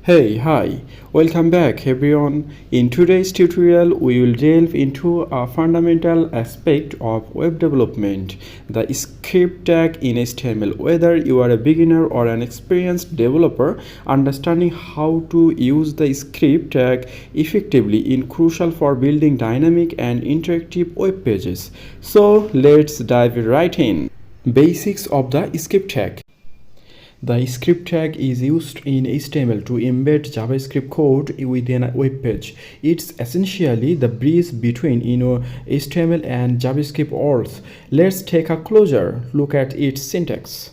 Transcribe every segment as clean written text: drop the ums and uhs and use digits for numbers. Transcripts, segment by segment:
Hey, hi, welcome back everyone. In today's tutorial, we will delve into a fundamental aspect of web development, the script tag in HTML. Whether you are a beginner or an experienced developer, understanding how to use the script tag effectively is crucial for building dynamic and interactive web pages. So let's dive right in. Basics of the script tag. The script tag is used in HTML to embed JavaScript code within a web page. It's essentially the bridge between HTML and JavaScript worlds. Let's take a closer look at its syntax.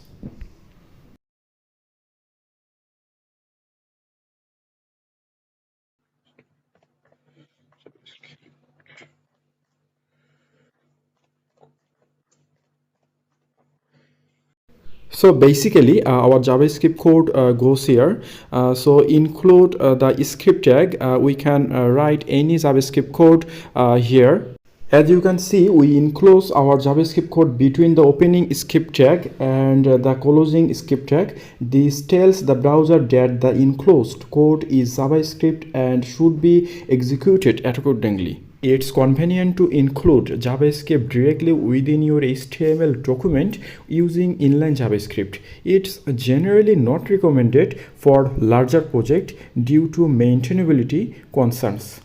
So basically our JavaScript code goes here. So include the script tag. We can write any JavaScript code here. As you can see, we enclose our JavaScript code between the opening script tag and the closing script tag. This tells the browser that the enclosed code is JavaScript and should be executed accordingly. It's convenient to include JavaScript directly within your HTML document using inline JavaScript. It's generally not recommended for larger projects due to maintainability concerns.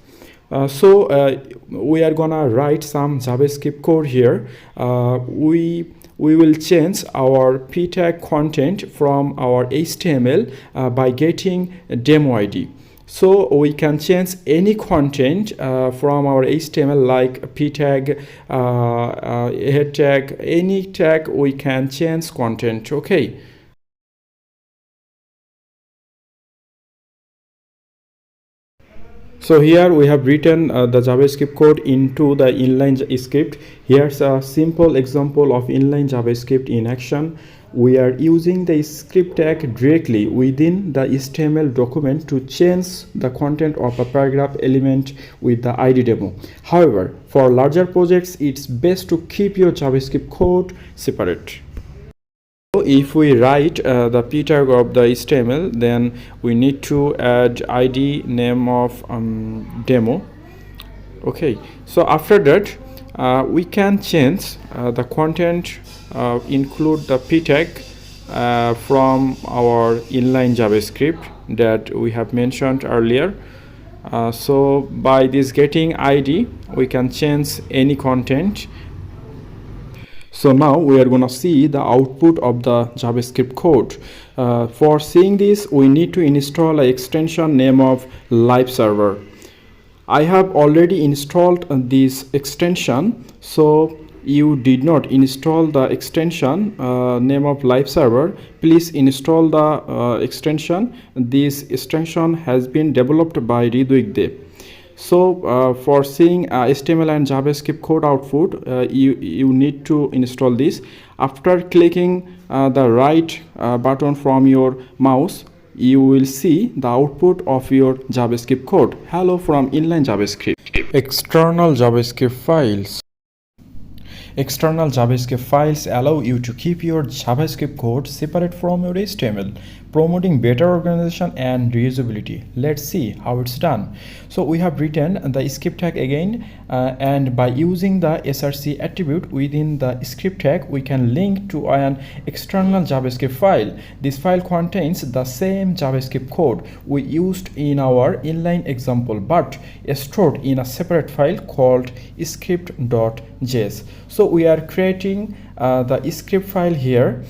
We are gonna write some JavaScript code here. We will change our p tag content from our HTML by getting a demo ID. So we can change any content from our HTML like p tag, head tag, any tag we can change content. Okay. So here we have written the JavaScript code into the inline script. Here's a simple example of inline JavaScript in action. We are using the script tag directly within the HTML document to change the content of a paragraph element with the ID demo. However, for larger projects, it's best to keep your JavaScript code separate. If we write the p tag of the HTML, then we need to add ID name of demo. Okay, so after that we can change the content, include the p tag from our inline JavaScript that we have mentioned earlier. So by this getting ID, we can change any content. So now we are going to see the output of the JavaScript code. For seeing this, we need to install an extension name of live server. I have already installed this extension. So you did not install the extension name of live server, please install the extension. This extension has been developed by Ridwigdev. So for seeing HTML and JavaScript code output, you need to install this. After clicking the right button from your mouse, you will see the output of your JavaScript code. Hello from inline JavaScript. External JavaScript files. External JavaScript files allow you to keep your JavaScript code separate from your HTML, promoting better organization and reusability. Let's see how it's done. So we have written the script tag again, and by using the src attribute within the script tag, we can link to an external JavaScript file. This file contains the same JavaScript code we used in our inline example, but stored in a separate file called script.js. So we are creating the script file here,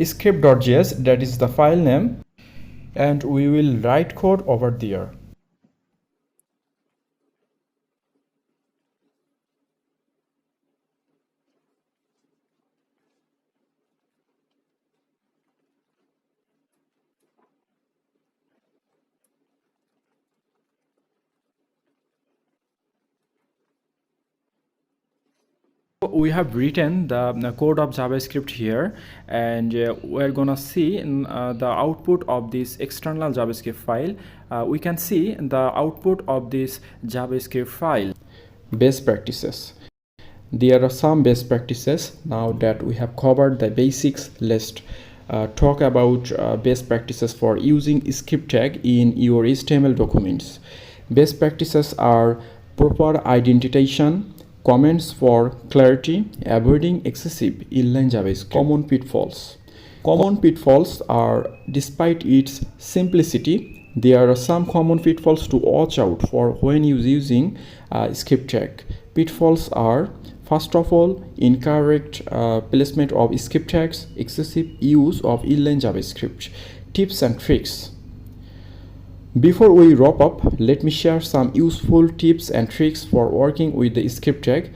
script.js, that is the file name, and we will write code over there. We have written the code of JavaScript here, and we're gonna see in the output of this external JavaScript file. We can see the output of this JavaScript file. Best practices. There are some best practices. Now that we have covered the basics, let's talk about best practices for using script tag in your HTML documents. Best practices are proper identification, comments for clarity, avoiding excessive inline JavaScript. Common pitfalls. Common pitfalls are, despite its simplicity, there are some common pitfalls to watch out for when using script tag. Pitfalls are, first of all, incorrect placement of script tags, excessive use of inline JavaScript. Tips and tricks. Before we wrap up, let me share some useful tips and tricks for working with the script tag.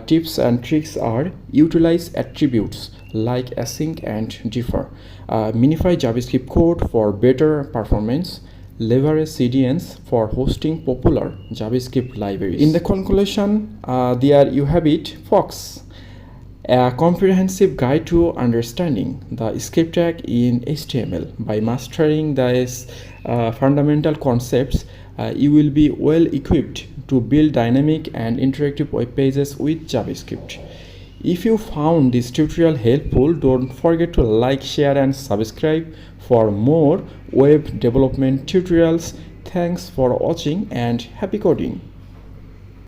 Tips and tricks are: utilize attributes like async and defer, minify JavaScript code for better performance, leverage CDNs for hosting popular JavaScript libraries. In the conclusion, there you have it, folks. A comprehensive guide to understanding the script tag in HTML. By mastering these fundamental concepts, you will be well equipped to build dynamic and interactive web pages with JavaScript. If you found this tutorial helpful, don't forget to like, share and subscribe for more web development tutorials. Thanks for watching and happy coding.